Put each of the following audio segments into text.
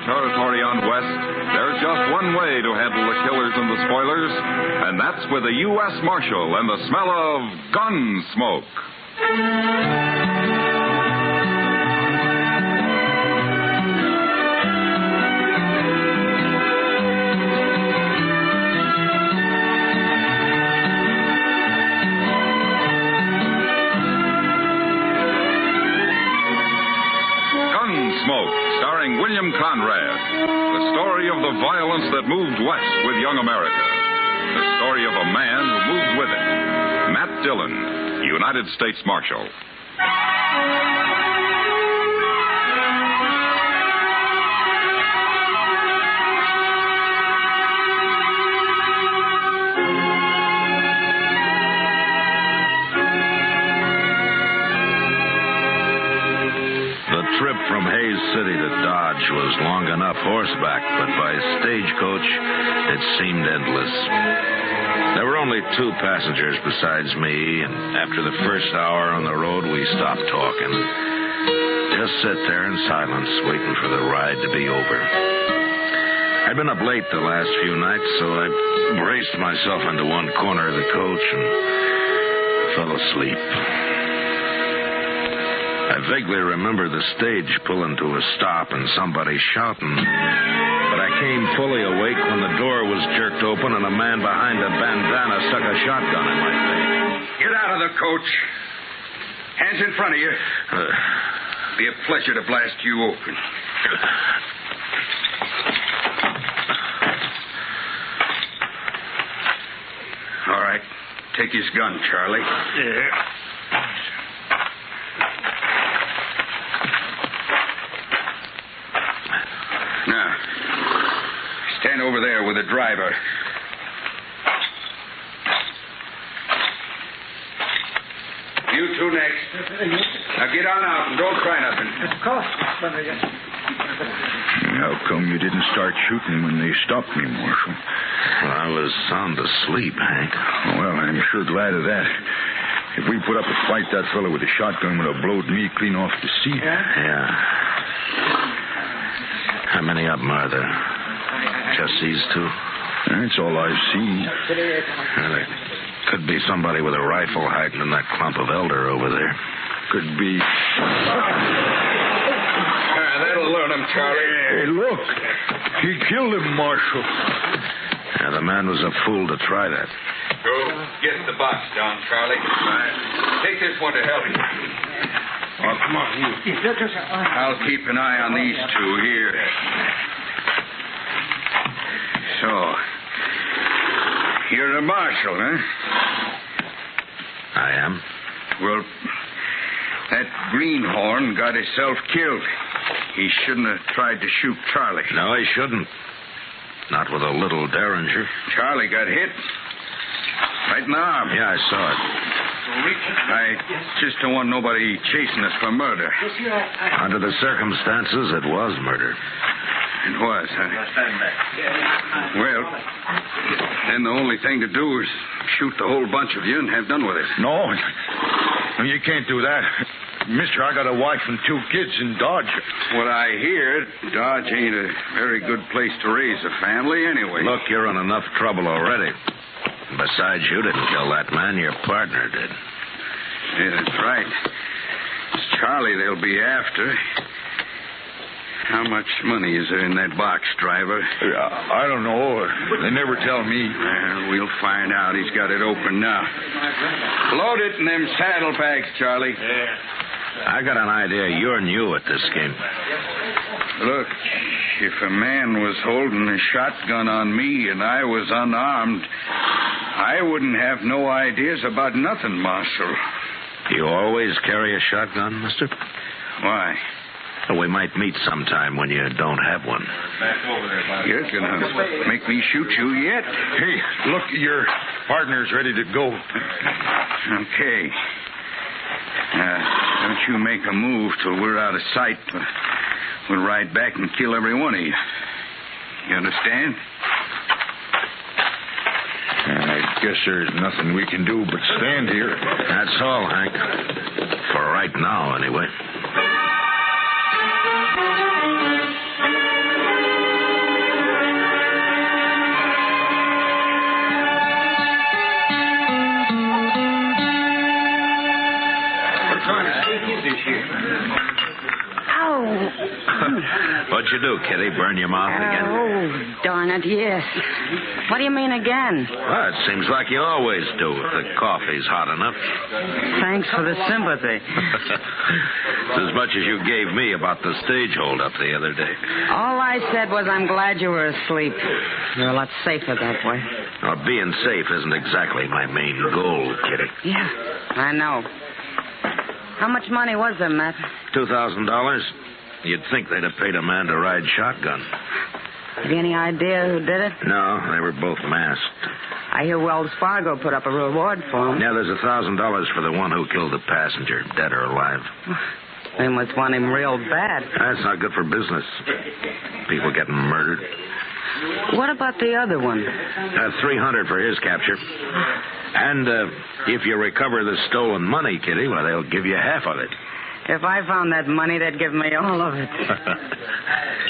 the territory on west, there's just one way to handle the killers and the spoilers, and that's with a U.S. Marshal and the smell of Gunsmoke. Gunsmoke, starring William Conrad. The story of the violence that moved west with young America. The story of a man who moved with it. Matt Dillon, United States Marshal. The trip from Hayes City to Dodge was long enough horseback, but by stagecoach, it seemed endless. There were only 2 passengers besides me, and after the first hour on the road, we stopped talking. Just sit there in silence, waiting for the ride to be over. I'd been up late the last few nights, so I braced myself into one corner of the coach and fell asleep. I vaguely remember the stage pulling to a stop and somebody shouting. But I came fully awake when the door was jerked open and a man behind a bandana stuck a shotgun in my face. Get out of the coach. Hands in front of you. Be a pleasure to blast you open. All right. Take his gun, Charlie. Yeah. Now, stand over there with the driver. You two next. Now get on out and don't try nothing. Of course. How come you didn't start shooting when they stopped me, Marshal? Well, I was sound asleep, Hank. Well, I'm sure glad of that. If we put up a fight, that fellow with the shotgun would have blowed me clean off the seat. Yeah. How many of them are there? Just these 2? That's all I've seen. Well, there could be somebody with a rifle hiding in that clump of elder over there. Could be. That'll learn him, Charlie. Hey, look. He killed him, Marshal. Yeah, the man was a fool to try that. Go get the box down, Charlie. Take this one to help you. Oh, come on. I'll keep an eye on these 2 here. So, you're a marshal, huh? I am. Well, that greenhorn got himself killed. He shouldn't have tried to shoot Charlie. No, he shouldn't. Not with a little derringer. Charlie got hit. Right in the arm. Yeah, I saw it. I just don't want nobody chasing us for murder. Under the circumstances, it was murder. It was, huh? Well, then the only thing to do is shoot the whole bunch of you and have done with it. No, you can't do that. Mister, I got a wife and 2 kids in Dodge. What I hear, Dodge ain't a very good place to raise a family anyway. Look, you're in enough trouble already. Besides, you didn't kill that man. Your partner did. Yeah, that's right. It's Charlie they'll be after. How much money is there in that box, driver? I don't know. They never tell me. Well, we'll find out. He's got it open now. Load it in them saddlebags, Charlie. Yeah. I got an idea you're new at this game. Look, if a man was holding a shotgun on me and I was unarmed, I wouldn't have no ideas about nothing, Marshal. You always carry a shotgun, mister? Why? Well, we might meet sometime when you don't have one. You're gonna make me shoot you yet? Hey, look, your partner's ready to go. Okay. Don't you make a move till we're out of sight. We'll ride back and kill every one of you. You understand? I guess there's nothing we can do but stand here. That's all, Hank. For right now, anyway. you do, Kitty? Burn your mouth again? Oh, darn it, yes. What do you mean again? Well, it seems like you always do if the coffee's hot enough. Thanks for the sympathy. It's as much as you gave me about the stage holdup the other day. All I said was I'm glad you were asleep. You're a lot safer that way. Well, being safe isn't exactly my main goal, Kitty. Yeah, I know. How much money was there, Matt? $2,000? You'd think they'd have paid a man to ride shotgun. Have you any idea who did it? No, they were both masked. I hear Wells Fargo put up a reward for him. Yeah, there's $1,000 for the one who killed the passenger, dead or alive. They must want him real bad. That's not good for business. People getting murdered. What about the other one? $300 for his capture. And if you recover the stolen money, Kitty, well, they'll give you half of it. If I found that money, they'd give me all of it.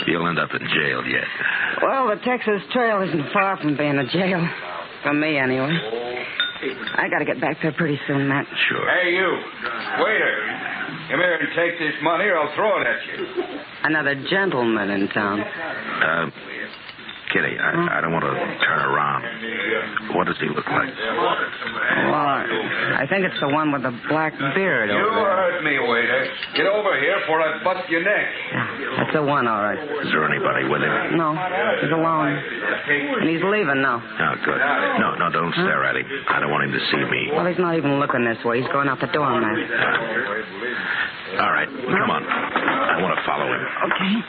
You'll end up in jail yet. Well, the Texas Trail isn't far from being a jail. For me, anyway. I got to get back there pretty soon, Matt. Sure. Hey, you. Waiter. Come here and take this money or I'll throw it at you. Another gentleman in town. Kitty, I don't want to turn around. What does he look like? Well, I think it's the one with the black beard You over there. heard me, waiter. Get over here before I bust your neck. Yeah, that's the one, all right. Is there anybody with him? No, he's alone. And he's leaving now. Oh, good. No, don't stare at him. I don't want him to see me. Well, he's not even looking this way. He's going out the door, Matt. All right, come on. I want to follow him. Okay.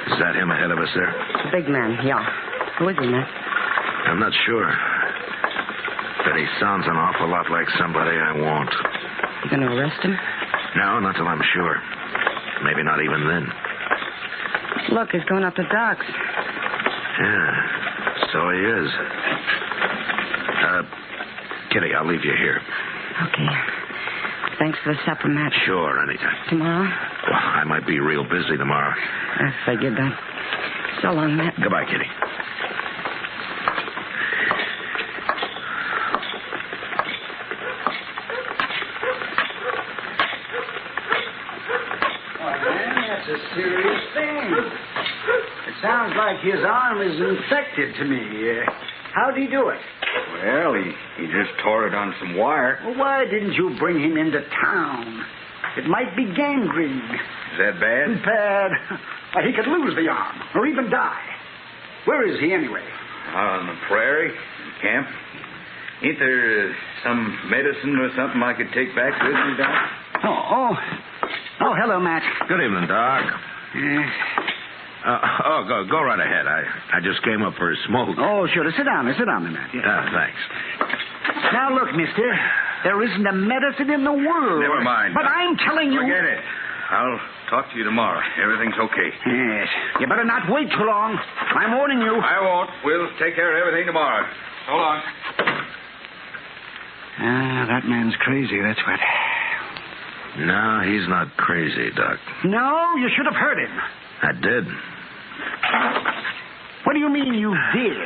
Is that him ahead of us there? Big man, yeah. Who is he, Matt? I'm not sure. But he sounds an awful lot like somebody I want. You going to arrest him? No, not till I'm sure. Maybe not even then. Look, he's going up the docks. Yeah, so he is. Kitty, I'll leave you here. Okay. Thanks for the supper, Matt. Sure, anytime. Tomorrow? Well, I might be real busy tomorrow. I figured that. So long, Matt. Goodbye, Kitty. That's a serious thing. It sounds like his arm is infected to me. How'd he do it? Well, he just tore it on some wire. Well, why didn't you bring him into town? It might be gangrene. Is that bad? Bad. Why, he could lose the arm or even die. Where is he anyway? Out on the prairie, in camp. Ain't there some medicine or something I could take back with me, Doc? Oh, hello, Matt. Good evening, Doc. Go right ahead. I just came up for a smoke. Oh, sure. Sit down, Matt. Yeah. Thanks. Now, look, mister. There isn't a medicine in the world. Never mind. But I'm telling you... Forget it. I'll talk to you tomorrow. Everything's okay. Yes. You better not wait too long. I'm warning you. I won't. We'll take care of everything tomorrow. So long. That man's crazy, that's what. No, he's not crazy, Doc. No, you should have heard him. I did. What do you mean you did?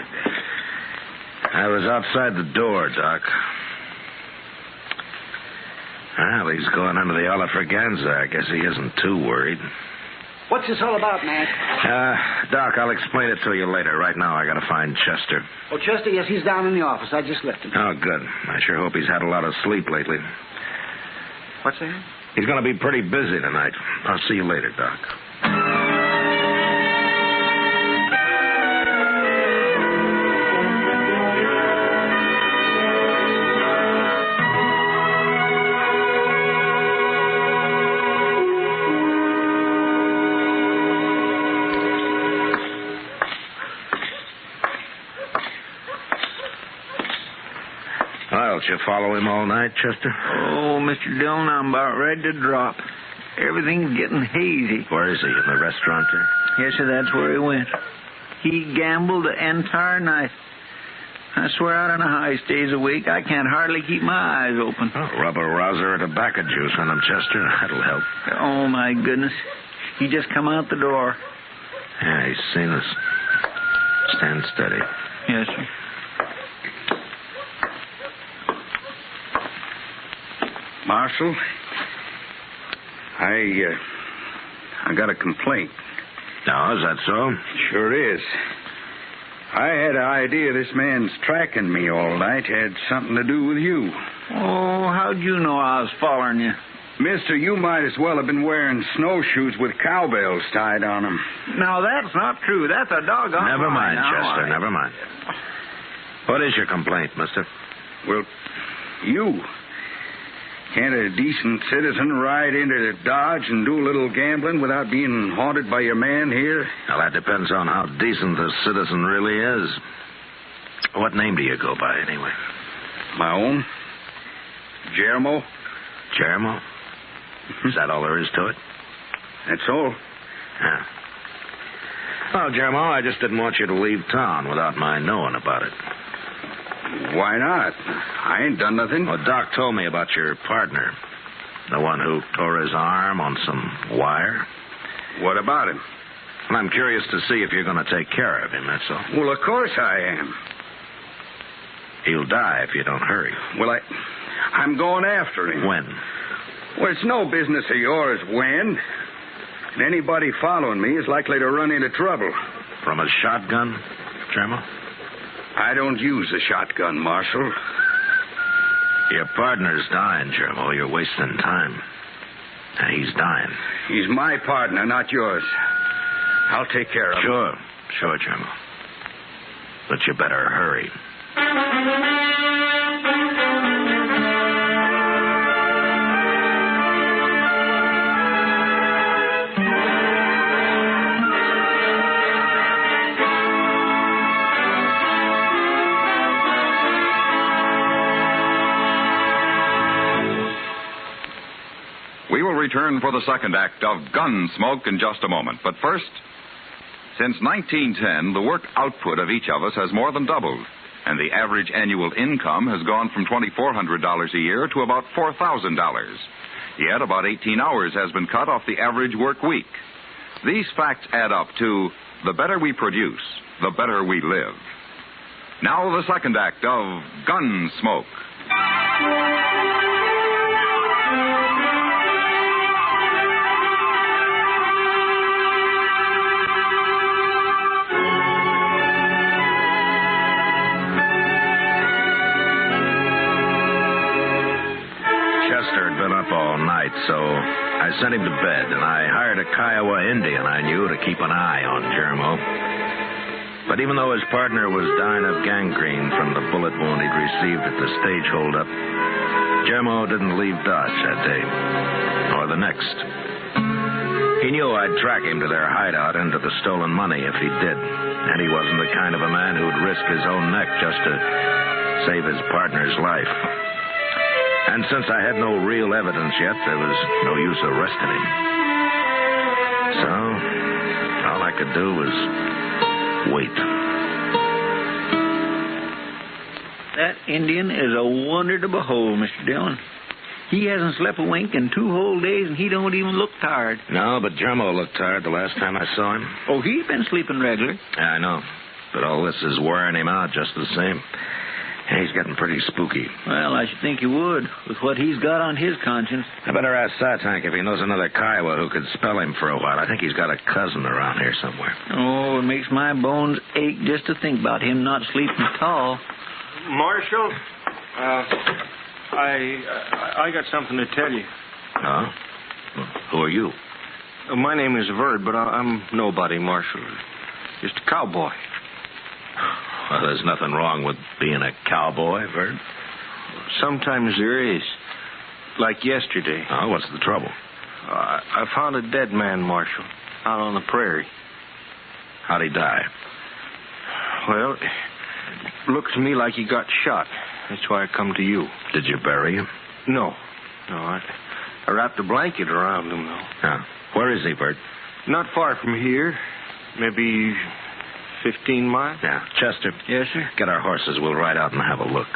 I was outside the door, Doc. Well, he's going under the Olafraganza. I guess he isn't too worried. What's this all about, Matt? Doc, I'll explain it to you later. Right now, I gotta find Chester. Oh, Chester, yes, he's down in the office. I just left him. Oh, good. I sure hope he's had a lot of sleep lately. What's that? He's gonna be pretty busy tonight. I'll see you later, Doc. Well, did you follow him all night, Chester? Oh, Mr. Dillon, I'm about ready to drop. Everything's getting hazy. Where is he? In the restaurant there? Yes, sir, that's where he went. He gambled the entire night. I swear out on a high stays a week, I can't hardly keep my eyes open. Oh, rub a rouser or tobacco juice on him, Chester. That'll help. Oh, my goodness. He just come out the door. Yeah, he's seen us. Stand steady. Yes, sir. Marshal, I got a complaint. No, is that so? Sure is. I had an idea this man's tracking me all night had something to do with you. Oh, how'd you know I was following you? Mister, you might as well have been wearing snowshoes with cowbells tied on them. No, that's not true. That's a doggone Never lie. mind, Chester, never mind. What is your complaint, mister? Well, you. Can't a decent citizen ride into Dodge and do a little gambling without being haunted by your man here? Well, that depends on how decent the citizen really is. What name do you go by, anyway? My own? Jeremo? Jeremo? Is that all there is to it? That's all. Yeah. Well, Jeremo, I just didn't want you to leave town without my knowing about it. Why not? I ain't done nothing. Well, Doc told me about your partner. The one who tore his arm on some wire. What about him? Well, I'm curious to see if you're going to take care of him, that's all. Well, of course I am. He'll die if you don't hurry. Well, I'm going after him. When? Well, it's no business of yours when. And anybody following me is likely to run into trouble. From a shotgun, Jeremo? I don't use a shotgun, Marshal. Your partner's dying, Jeremo. You're wasting time. He's dying. He's my partner, not yours. I'll take care of him. Sure, Jeremo. But you better hurry. We will return for the second act of Gunsmoke in just a moment. But first, since 1910, the work output of each of us has more than doubled, and the average annual income has gone from $2,400 a year to about $4,000. Yet about 18 hours has been cut off the average work week. These facts add up to the better we produce, the better we live. Now the second act of Gunsmoke. All night, so I sent him to bed, and I hired a Kiowa Indian I knew to keep an eye on Jeremo. But even though his partner was dying of gangrene from the bullet wound he'd received at the stage holdup, Jeremo didn't leave Dodge that day, or the next. He knew I'd track him to their hideout and to the stolen money if he did, and he wasn't the kind of a man who'd risk his own neck just to save his partner's life. And since I had no real evidence yet, there was no use arresting him. So, all I could do was wait. That Indian is a wonder to behold, Mr. Dillon. He hasn't slept a wink in 2 whole days, and he don't even look tired. No, but Jeremo looked tired the last time I saw him. Oh, he's been sleeping regular. Yeah, I know. But all this is wearing him out just the same. He's getting pretty spooky. Well, I should think he would, with what he's got on his conscience. I better ask Satank if he knows another Kiowa who could spell him for a while. I think he's got a cousin around here somewhere. Oh, it makes my bones ache just to think about him not sleeping at all. Marshal, I got something to tell you. Oh? Who are you? My name is Verd, but I'm nobody, Marshal. Just a cowboy. Well, there's nothing wrong with being a cowboy, Verd. Sometimes there is. Like yesterday. Oh, what's the trouble? I found a dead man, Marshal, out on the prairie. How'd he die? Well, it looked to me like he got shot. That's why I come to you. Did you bury him? No. I wrapped a blanket around him, though. Yeah. Where is he, Verd? Not far from here. Maybe 15 miles. Yeah. Chester. Yes, sir? Get our horses. We'll ride out and have a look.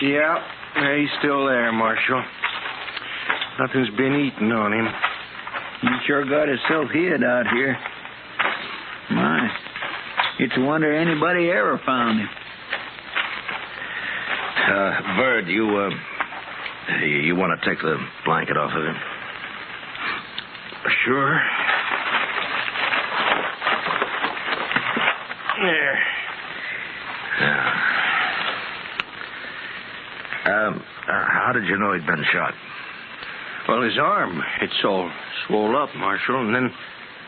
Yeah, he's still there, Marshal. Nothing's been eaten on him. You sure got yourself hid out here. My, it's a wonder anybody ever found him. Bird, you want to take the blanket off of him? Sure. There. Yeah. How did you know he'd been shot? Well, his arm, it's all swole up, Marshal. And then,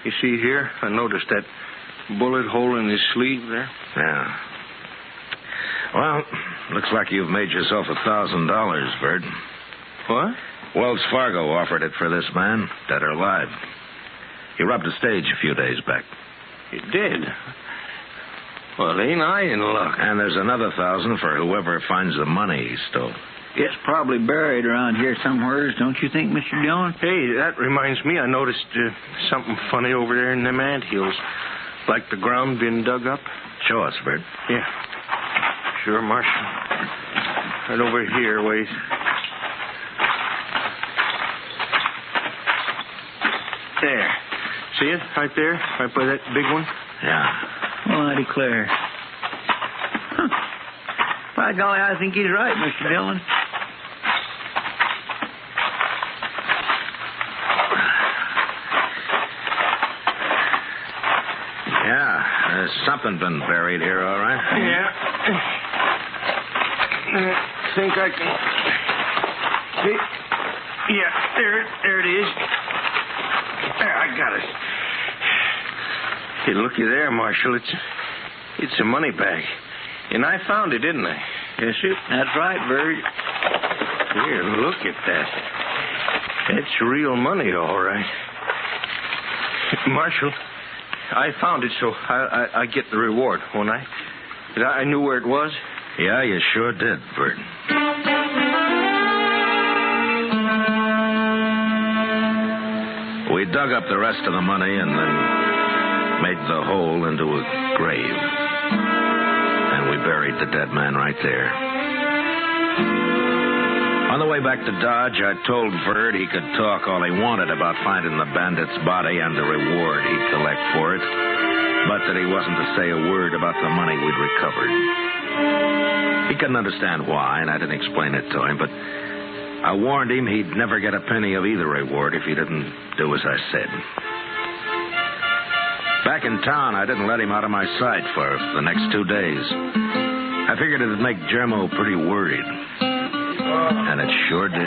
you see here, I noticed that bullet hole in his sleeve there. Yeah. Well, looks like you've made yourself $1,000, Bird. What? Wells Fargo offered it for this man, dead or alive. He robbed a stage a few days back. He did? Well, ain't I in luck? And there's another $1,000 for whoever finds the money he stole. It's probably buried around here somewhere, don't you think, Mr. Dillon? Hey, that reminds me, I noticed something funny over there in them anthills. Like the ground being dug up. Show us, Bird. Yeah. Sure, Marshal. Right over here, wait. There. See it? Right there? Right by that big one? Yeah. Well, I declare. Huh. By golly, I think he's right, Mr. Dillon. Yeah, there's something been buried here, all right? Yeah. I think I can... See? Yeah, there it is. There, I got it. Hey, looky there, Marshal. It's a money bag. And I found it, didn't I? Yes, sir. That's right, Bird. Here, look at that. That's real money, all right. Marshal, I found it, so I get the reward, won't I? I knew where it was. Yeah, you sure did, Bird. We dug up the rest of the money and then made the hole into a grave. And we buried the dead man right there. On the way back to Dodge, I told Bird he could talk all he wanted about finding the bandit's body and the reward he'd collect for it, but that he wasn't to say a word about the money we'd recovered. He couldn't understand why, and I didn't explain it to him, but I warned him he'd never get a penny of either reward if he didn't do as I said. Back in town, I didn't let him out of my sight for the next 2 days. I figured it'd make Jermo pretty worried. And it sure did. You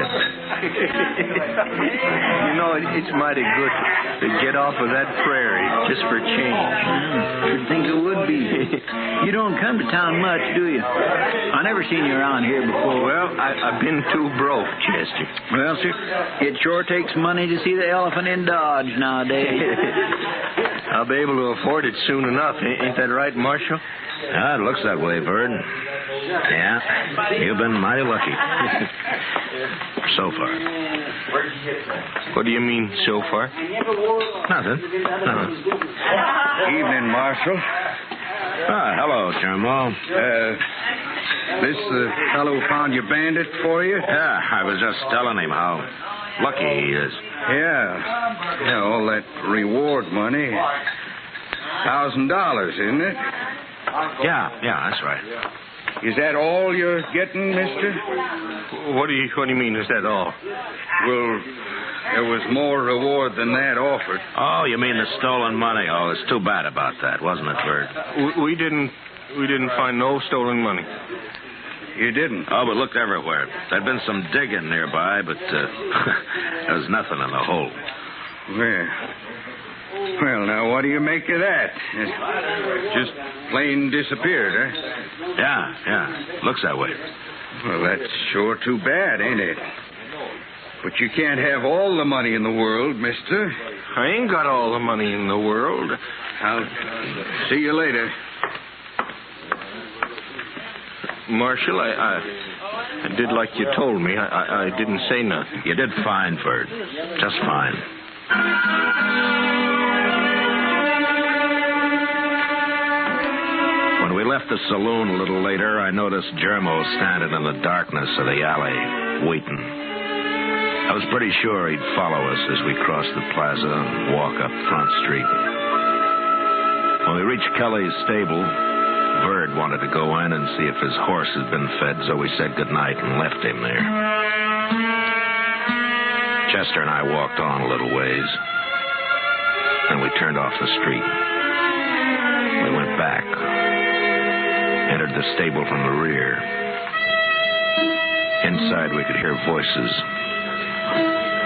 know, it's mighty good to get off of that prairie just for change. You'd think it would be. You don't come to town much, do you? I never seen you around here before. Well, I've been too broke, Chester. Well, sir, it sure takes money to see the elephant in Dodge nowadays. I'll be able to afford it soon enough. Ain't that right, Marshal? Yeah, it looks that way, Bird. Yeah, you've been mighty lucky. So far. What do you mean, so far? Nothing. Evening, Marshal. Ah, hello, Jermo. This the fellow who found your bandit for you? Yeah, I was just telling him how lucky he is. Yeah, all that reward money. $1,000, isn't it? Yeah, that's right. Is that all you're getting, mister? What do you mean, is that all? Well, there was more reward than that offered. Oh, you mean the stolen money? Oh, it's too bad about that, wasn't it, Bird? We didn't find no stolen money. You didn't? Oh, but looked everywhere. There'd been some digging nearby, but there was nothing in the hole. Well, now, what do you make of that? Just plain disappeared, huh? Yeah. Looks that way. Well, that's sure too bad, ain't it? But you can't have all the money in the world, mister. I ain't got all the money in the world. I'll see you later. Marshal, I did like you told me. I didn't say nothing. You did fine, Bird. Just fine. When we left the saloon a little later, I noticed Germo standing in the darkness of the alley, waiting. I was pretty sure he'd follow us as we crossed the plaza and walk up Front Street. When we reached Kelly's stable, Bird wanted to go in and see if his horse had been fed, so we said goodnight and left him there. Chester and I walked on a little ways. Then we turned off the street. We went back, entered the stable from the rear. Inside we could hear voices,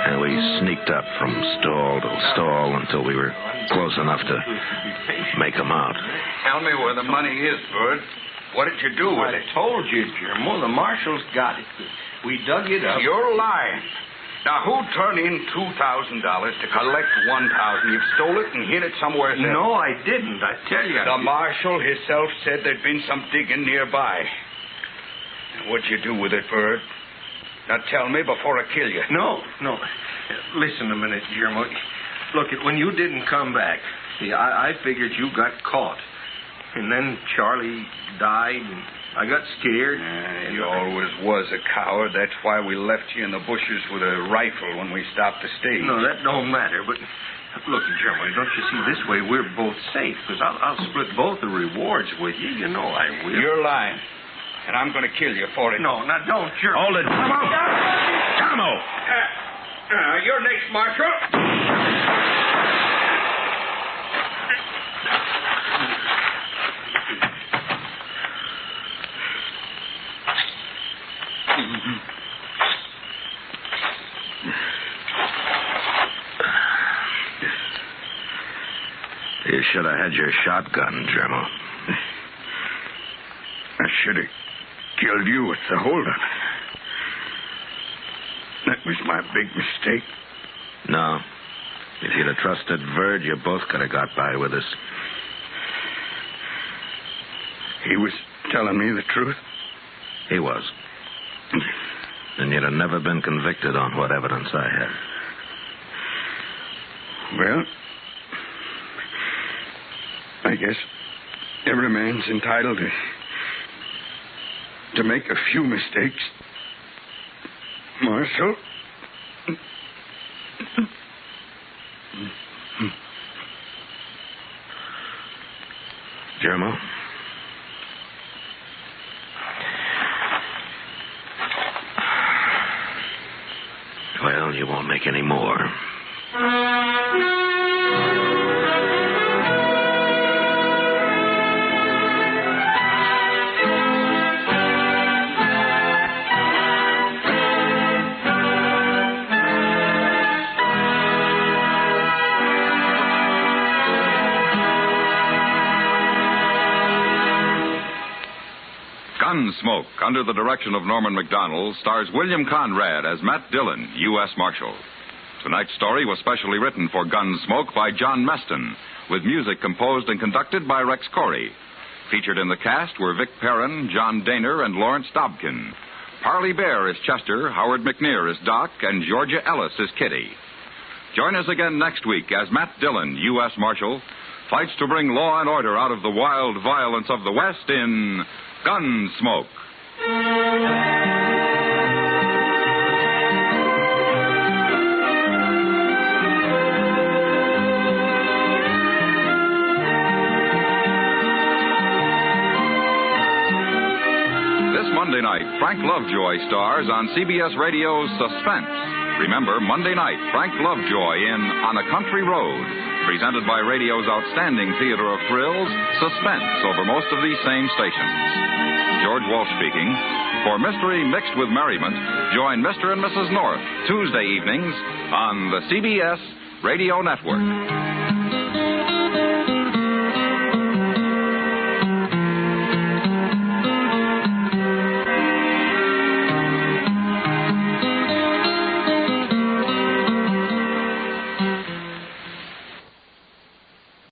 and we sneaked up from stall to stall until we were close enough to make them out. Tell me where the money is, Bird. What did you do with it? I told you, Germo. The marshal's got it. We dug it up. You're lying. Now, who turned in $2,000 to collect $1,000? You've stole it and hid it somewhere else. No, I didn't. I tell you. The marshal himself said there'd been some digging nearby. What'd you do with it, Bird? Now, tell me before I kill you. No. Listen a minute, Germo. Look, when you didn't come back, see, I figured you got caught. And then Charlie died, and I got scared. You always was a coward. That's why we left you in the bushes with a rifle when we stopped the stage. No, that don't matter. But look, Germo, don't you see, this way we're both safe, because I'll split both the rewards with you. You know I will. You're lying. And I'm going to kill you for it. No, now don't, Germo. Hold it. Germo! You're next, Marshal. You should have had your shotgun, Germo. I should have killed you at the holdup. That was my big mistake. No. If you'd have trusted Vird, you both could have got by with us. He was telling me the truth? He was. And you'd have never been convicted on what evidence I had. Well, I guess every man's entitled to make a few mistakes. Marshal? Germo? Well, you won't make any more. Gunsmoke, under the direction of Norman MacDonald, stars William Conrad as Matt Dillon, U.S. Marshal. Tonight's story was specially written for Gunsmoke by John Meston, with music composed and conducted by Rex Corey. Featured in the cast were Vic Perrin, John Daner, and Lawrence Dobkin. Parley Bear is Chester, Howard McNear is Doc, and Georgia Ellis is Kitty. Join us again next week as Matt Dillon, U.S. Marshal, fights to bring law and order out of the wild violence of the West in Gunsmoke. This Monday night, Frank Lovejoy stars on CBS Radio's Suspense. Remember, Monday night, Frank Lovejoy in On a Country Road, presented by radio's outstanding theater of thrills, Suspense, over most of these same stations. George Walsh speaking. For mystery mixed with merriment, join Mr. and Mrs. North Tuesday evenings on the CBS Radio Network.